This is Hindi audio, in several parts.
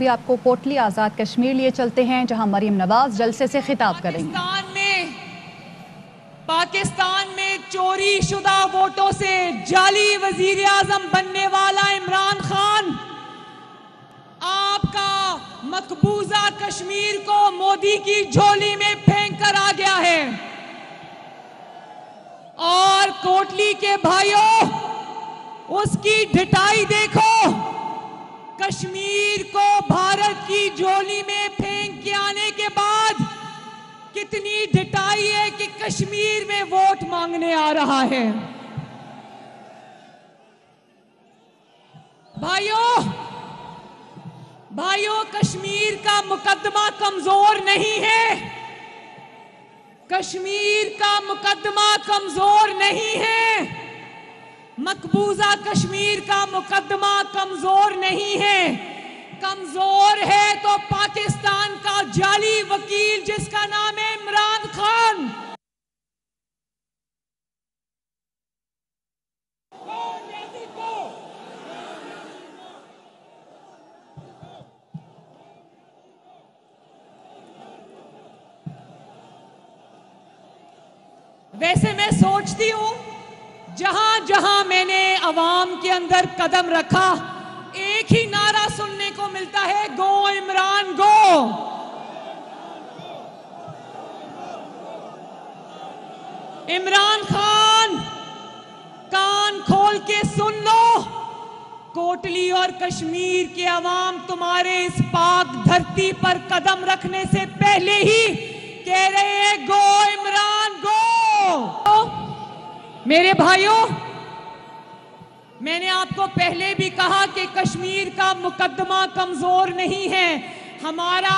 भी आपको कोटली आज़ाद कश्मीर लिए चलते हैं, जहां मरीम नवाज जलसे से खिताब करेंगे। पाकिस्तान में चोरी शुदा वोटों से जाली वजीर आजम बनने वाला इमरान खान आपका मकबूजा कश्मीर को मोदी की झोली में फेंक कर आ गया है। और कोटली के भाइयों, उसकी ढिठाई देखो। कश्मीर को भारत की झोली में फेंक के आने के बाद कितनी ढिठाई है कि कश्मीर में वोट मांगने आ रहा है। भाइयों, कश्मीर का मुकदमा कमजोर नहीं है। कश्मीर का मुकदमा कमजोर नहीं है। मकबूजा कश्मीर का मुकदमा कमजोर नहीं है। कमजोर है तो पाकिस्तान का जाली वकील जिसका नाम है इमरान खान। वैसे मैं सोचती हूं, जहां जहां मैंने अवाम के अंदर कदम रखा, एक ही नारा सुनने को मिलता है, गो इमरान गो। इमरान खान, कान खोल के सुन लो। कोटली और कश्मीर के अवाम तुम्हारे इस पाक धरती पर कदम रखने से पहले ही कह रहे हैं, गो इमरान गो। मेरे भाइयों, मैंने आपको पहले भी कहा कि कश्मीर का मुकदमा कमजोर नहीं है। हमारा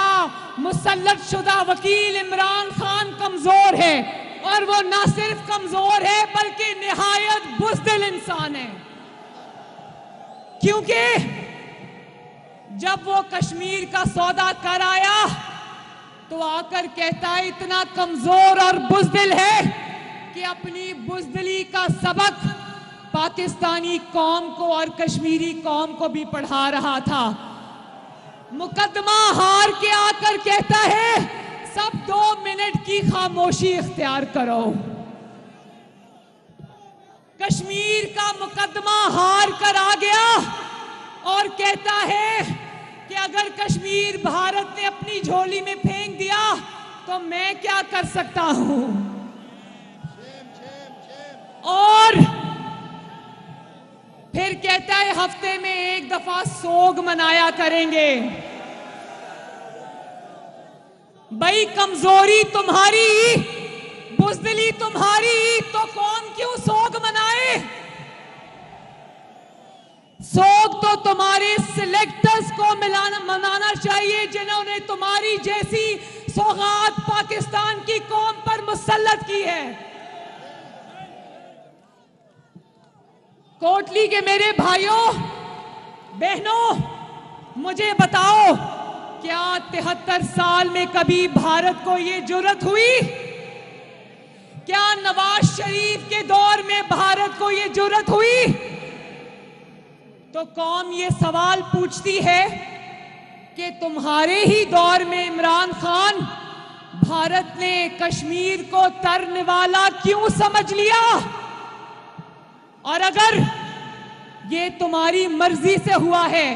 मुसल्लत शुदा वकील इमरान खान कमजोर है, और वो ना सिर्फ कमजोर है बल्कि निहायत बुज़दिल इंसान है। क्योंकि जब वो कश्मीर का सौदा कर आया तो आकर कहता है, इतना कमजोर और बुज़दिल है कि अपनी बुज़दिली का सबक पाकिस्तानी कौम को और कश्मीरी कौम को भी पढ़ा रहा था। मुकदमा हार के आकर कहता है, सब 2 मिनट की खामोशी इख्तियार करो। कश्मीर का मुकदमा हार कर आ गया और कहता है कि अगर कश्मीर भारत ने अपनी झोली में फेंक दिया तो मैं क्या कर सकता हूं। और फिर कहता है, हफ्ते में एक दफा सोग मनाया करेंगे। भाई, कमजोरी तुम्हारी, बुज़दिली तुम्हारी, तो कौन क्यों सोग मनाए। सोग तो तुम्हारे सिलेक्टर्स को मनाना चाहिए, जिन्होंने तुम्हारी जैसी सौगात पाकिस्तान की कौम पर मुसल्लत की है। कोटली के मेरे भाइयों बहनों, मुझे बताओ, क्या 73 साल में कभी भारत को ये जुर्रत हुई? क्या नवाज शरीफ के दौर में भारत को ये जुर्रत हुई? तो कौम ये सवाल पूछती है कि तुम्हारे ही दौर में इमरान खान, भारत ने कश्मीर को तरनिवाला क्यों समझ लिया? और अगर ये तुम्हारी मर्जी से हुआ है,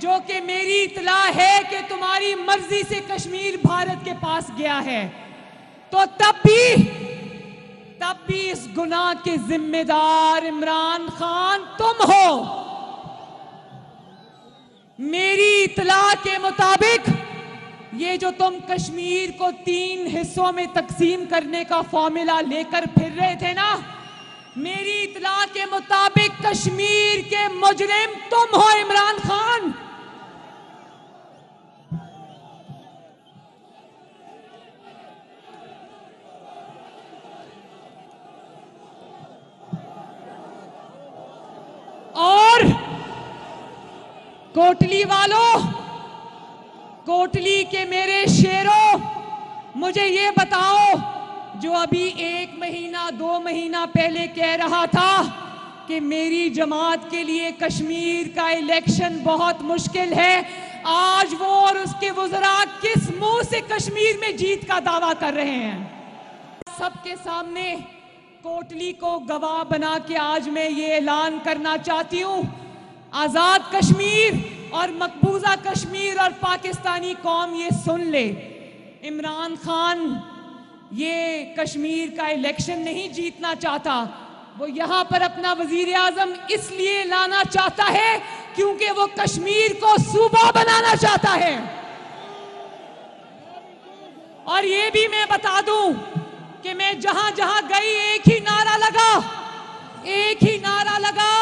जो कि मेरी इत्तला है कि तुम्हारी मर्जी से कश्मीर भारत के पास गया है, तो तब भी इस गुनाह के जिम्मेदार इमरान खान तुम हो। मेरी इत्तला के मुताबिक ये जो तुम कश्मीर को 3 हिस्सों में तकसीम करने का फॉर्मूला लेकर फिर रहे थे ना, मेरी इत्तला के मुताबिक कश्मीर के मुजरिम तुम हो, इमरान खान। और कोटली वालों, कोटली के मेरे शेरों, मुझे ये बताओ, जो अभी 1 महीना 2 महीना पहले कह रहा था कि मेरी जमात के लिए कश्मीर का इलेक्शन बहुत मुश्किल है, आज वो और उसके वज़रा किस मुंह से कश्मीर में जीत का दावा कर रहे हैं। सबके सामने कोटली को गवाह बना के आज मैं ये ऐलान करना चाहती हूँ, आज़ाद कश्मीर और मकबूजा कश्मीर और पाकिस्तानी कौम ये सुन ले, इमरान खान ये कश्मीर का इलेक्शन नहीं जीतना चाहता, वो यहाँ पर अपना वजीर आजम इसलिए लाना चाहता है क्योंकि वो कश्मीर को सूबा बनाना चाहता है। और ये भी मैं बता दूं कि मैं जहां जहां गई एक ही नारा लगा,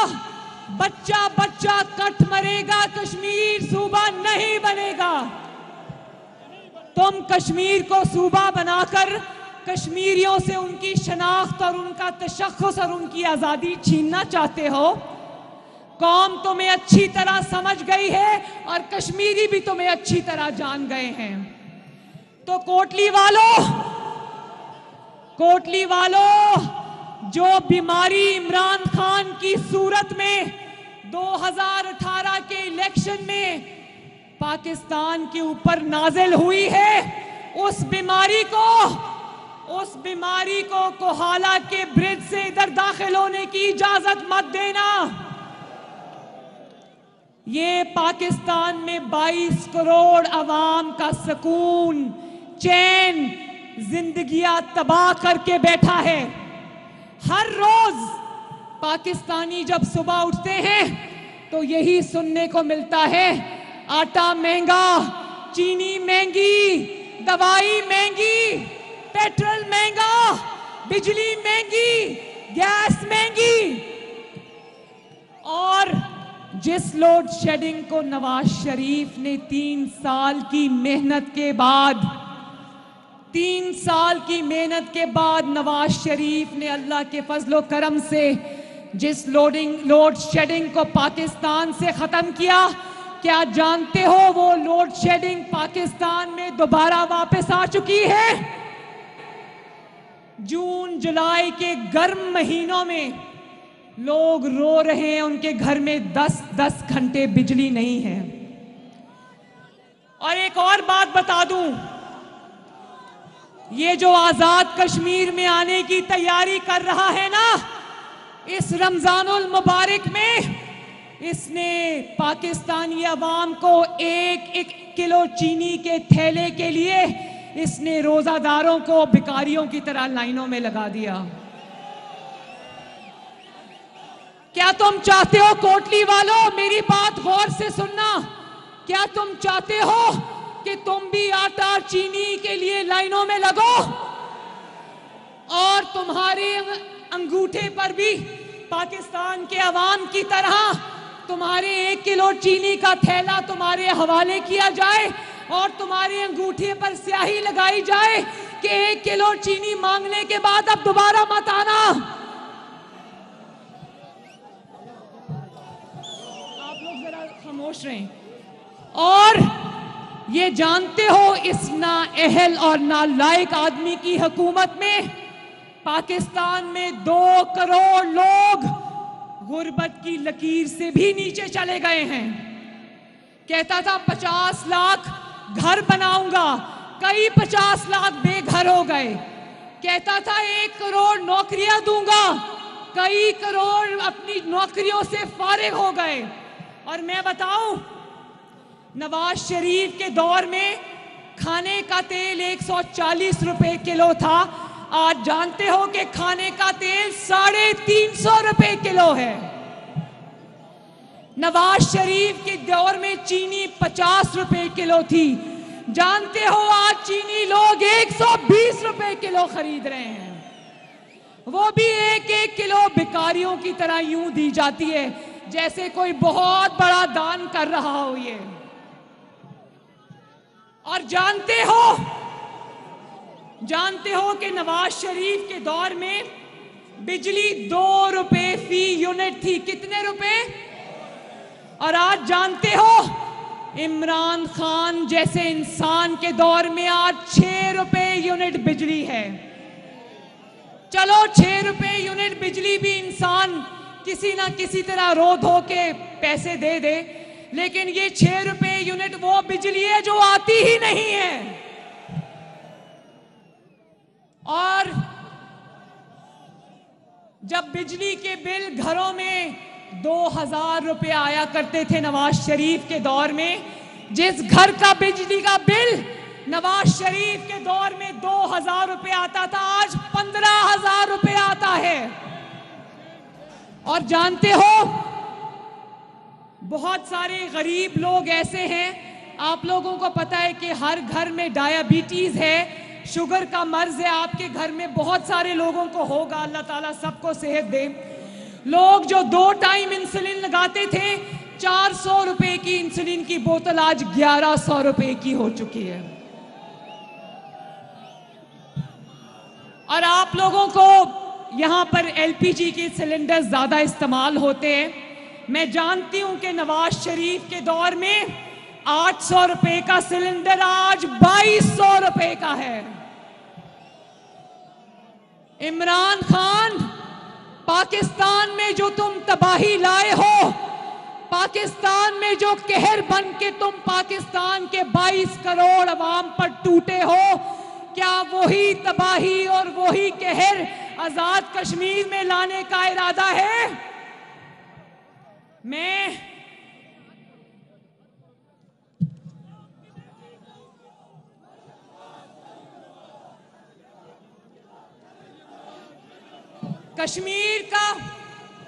बच्चा बच्चा कट मरेगा, कश्मीर सूबा नहीं बनेगा। तुम कश्मीर को सूबा बनाकर कश्मीरियों से उनकी शनाख्त और उनका तशख्खुस और उनकी आज़ादी छीनना चाहते हो। कौम तुम्हें अच्छी तरह समझ गई है और कश्मीरी भी तुम्हें अच्छी तरह जान गए हैं। तो कोटली वालों, जो बीमारी इमरान खान की सूरत में 2018 के इलेक्शन में पाकिस्तान के ऊपर नाजिल हुई है, उस बीमारी को कोहाला के ब्रिज से इधर दाखिल होने की इजाजत मत देना। ये पाकिस्तान में 22 करोड़ अवाम का सुकून, चैन, जिंदगियां तबाह करके बैठा है। हर रोज पाकिस्तानी जब सुबह उठते हैं तो यही सुनने को मिलता है, आटा महंगा, चीनी महंगी, दवाई महंगी, पेट्रोल महंगा, बिजली महंगी, गैस महंगी। और जिस लोड शेडिंग को नवाज शरीफ ने 3 साल की मेहनत के बाद नवाज शरीफ ने अल्लाह के फजलो करम से जिस लोड शेडिंग को पाकिस्तान से खत्म किया, क्या जानते हो वो लोड शेडिंग पाकिस्तान में दोबारा वापस आ चुकी है। जून जुलाई के गर्म महीनों में लोग रो रहे हैं, उनके घर में 10-10 घंटे बिजली नहीं है। और एक और बात बता दूं, ये जो आजाद कश्मीर में आने की तैयारी कर रहा है ना, इस रमजानुल मुबारक में इसने पाकिस्तानी अवाम को 1 किलो चीनी के थैले के लिए इसने रोजादारों को भिखारियों की तरह लाइनों में लगा दिया। क्या तुम चाहते हो, कोटली वालों, मेरी बात गौर से सुनना, क्या तुम चाहते हो कि तुम भी आटा चीनी के लिए लाइनों में लगो और तुम्हारे अंगूठे पर भी पाकिस्तान के अवाम की तरह तुम्हारे 1 किलो चीनी का थैला तुम्हारे हवाले किया जाए और तुम्हारे अंगूठे पर स्याही लगाई जाए कि 1 किलो चीनी मांगने के बाद अब दोबारा मत आना। आप लोग जरा खामोश रहें। और ये जानते हो, इस नाअहल और नालायक आदमी की हुकूमत में पाकिस्तान में 2 करोड़ लोग गुर्बत की लकीर से भी नीचे चले गए हैं। कहता था 50 लाख घर बनाऊंगा, कई 50 लाख बेघर हो गए। कहता था 1 करोड़ नौकरियां दूंगा, कई करोड़ अपनी नौकरियों से फारिग हो गए। और मैं बताऊं, नवाज शरीफ के दौर में खाने का तेल 140 रुपए किलो था, आज जानते हो कि खाने का तेल 350 रुपए किलो है। नवाज शरीफ के दौर में चीनी 50 रुपए किलो थी, जानते हो आज चीनी लोग 120 रुपए किलो खरीद रहे हैं। वो भी 1-1 किलो भिखारियों की तरह यूं दी जाती है जैसे कोई बहुत बड़ा दान कर रहा हो ये। और जानते हो कि नवाज शरीफ के दौर में बिजली 2 रुपए फी यूनिट थी। कितने रुपए? और आज जानते हो इमरान खान जैसे इंसान के दौर में आज 6 रुपए यूनिट बिजली है। चलो 6 रुपए यूनिट बिजली भी इंसान किसी ना किसी तरह रो धो के पैसे दे दे, लेकिन ये 6 रुपए यूनिट वो बिजली है जो आती ही नहीं है। और जब बिजली के बिल घरों में 2000 रुपए आया करते थे नवाज शरीफ के दौर में, जिस घर का बिजली का बिल नवाज शरीफ के दौर में 2000 रुपए आता था, आज 15,000 रुपए आता है। और जानते हो, बहुत सारे गरीब लोग ऐसे हैं, आप लोगों को पता है कि हर घर में डायबिटीज है, शुगर का मर्ज है, आपके घर में बहुत सारे लोगों को होगा, अल्लाह ताला सबको सेहत दे। लोग जो 2 टाइम इंसुलिन लगाते थे, 400 रुपए की इंसुलिन की बोतल आज 1100 रुपए की हो चुकी है। और आप लोगों को यहां पर एलपीजी के सिलेंडर ज्यादा इस्तेमाल होते हैं। मैं जानती हूं कि नवाज शरीफ के दौर में 800 रुपए का सिलेंडर आज 2200 रुपए का है। इमरान खान, पाकिस्तान में जो तुम तबाही लाए हो, पाकिस्तान में जो कहर बन के तुम पाकिस्तान के 22 करोड़ अवाम पर टूटे हो, क्या वही तबाही और वही कहर आजाद कश्मीर में लाने का इरादा है? मैं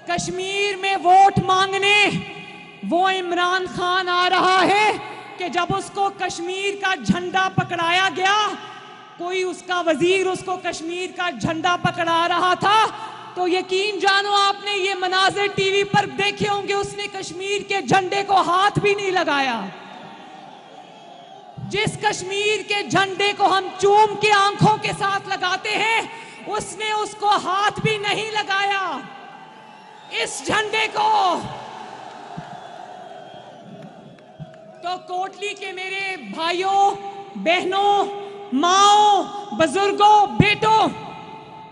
कश्मीर में वोट मांगने वो इमरान खान आ रहा है कि जब उसको कश्मीर का झंडा पकड़ाया गया, कोई उसका वजीर उसको कश्मीर का झंडा पकड़ा रहा था, तो यकीन जानो आपने ये मनाज़िर टीवी पर देखे होंगे, उसने कश्मीर के झंडे को हाथ भी नहीं लगाया। जिस कश्मीर के झंडे को हम चूम के आंखों के साथ लगाते हैं, उसने उसको हाथ भी नहीं लगाया। इस झंडे को तो कोटली के मेरे भाइयों, बहनों, माओ, बुजुर्गों, बेटों,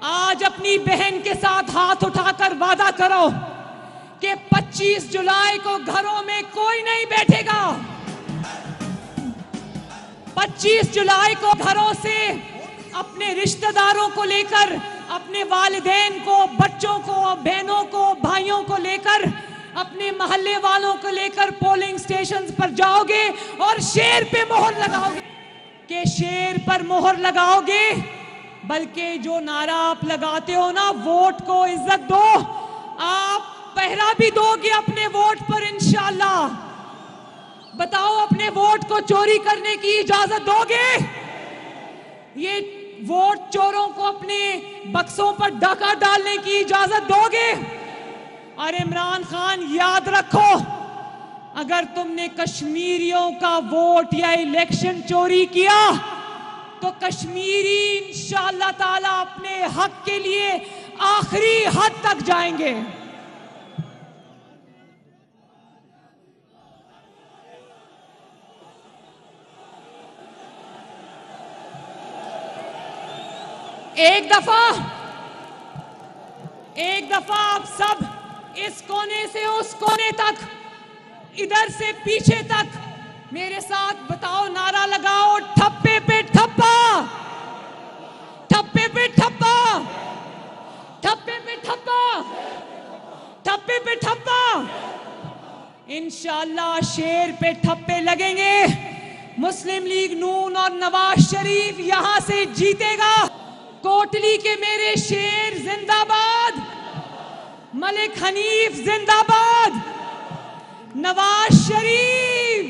आज अपनी बहन के साथ हाथ उठाकर वादा करो कि 25 जुलाई को घरों में कोई नहीं बैठेगा। 25 जुलाई को घरों से अपने रिश्तेदारों को लेकर, अपने वालिदैन को, बच्चों को, बहनों को, भाइयों को लेकर, अपने मोहल्ले वालों को लेकर पोलिंग स्टेशन पर जाओगे और शेर पे मोहर लगाओगे। कि शेर पर मोहर लगाओगे, बल्कि जो नारा आप लगाते हो ना, वोट को इज्जत दो, आप पहरा भी दोगे अपने वोट पर इंशाअल्लाह। बताओ, अपने वोट को चोरी करने की इजाजत दोगे? ये वोट चोरों को अपने बक्सों पर डाका डालने की इजाजत दोगे? और इमरान खान, याद रखो, अगर तुमने कश्मीरियों का वोट या इलेक्शन चोरी किया तो कश्मीरी इंशाअल्लाह ताला अपने हक के लिए आखिरी हद तक जाएंगे। एक दफा आप सब इस कोने से उस कोने तक, इधर से पीछे तक मेरे साथ बताओ, नारा लगाओ, ठप्पे पे ठप्पा, ठप्पे पे ठप्पा, ठप्पे पे ठप्पा, ठप्पे पे ठप्पा। इंशाअल्लाह शेर पे ठप्पे लगेंगे। मुस्लिम लीग नून और नवाज शरीफ यहां से जीतेगा। कोटली के मेरे शेर जिंदाबाद, मलिक हनीफ जिंदाबाद, नवाज शरीफ,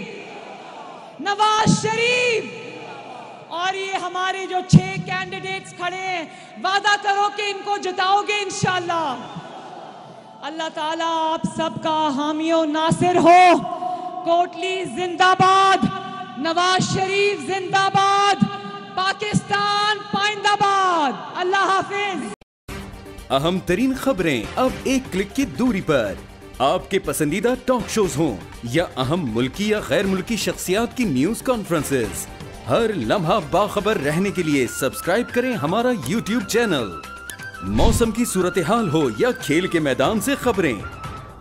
नवाज शरीफ। और ये हमारे जो 6 कैंडिडेट्स खड़े हैं, वादा करो कि इनको जिताओगे इंशाअल्लाह। अल्लाह ताला आप सबका हामी और नासिर हो। कोटली जिंदाबाद, नवाज शरीफ जिंदाबाद, पाकिस्तान पाइंदाबाद। अल्लाह हाफिज। अहम तरीन खबरें अब एक क्लिक की दूरी पर। आपके पसंदीदा टॉक शोज हों या अहम मुल्की या गैर मुल्की शख्सियात की न्यूज कॉन्फ्रेंसेस, हर लम्हा बाखबर रहने के लिए सब्सक्राइब करें हमारा YouTube चैनल। मौसम की सूरत हाल हो या खेल के मैदान से खबरें,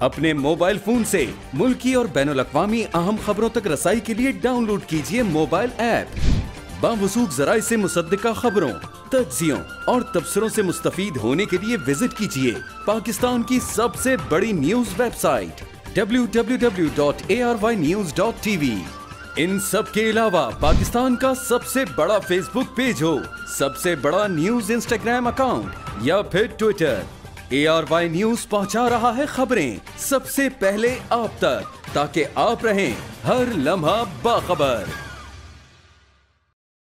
अपने मोबाइल फोन से मुल्की और बैनुल-अक़वामी अहम खबरों तक रसाई के लिए डाउनलोड कीजिए मोबाइल ऐप। बावसूख ज़राए से मुसद्दिका खबरों, तज्ज़ियों और तबसरों से मुस्तफ़ीद होने के लिए विजिट कीजिए पाकिस्तान की सबसे बड़ी न्यूज वेबसाइट www.arYnews.tv। इन सब के अलावा पाकिस्तान का सबसे बड़ा फेसबुक पेज हो, सबसे बड़ा न्यूज इंस्टाग्राम अकाउंट या फिर ट्विटर, ARY न्यूज पहुंचा रहा है खबरें सबसे पहले आप तक, ताकि आप रहें हर लम्हा बाखबर।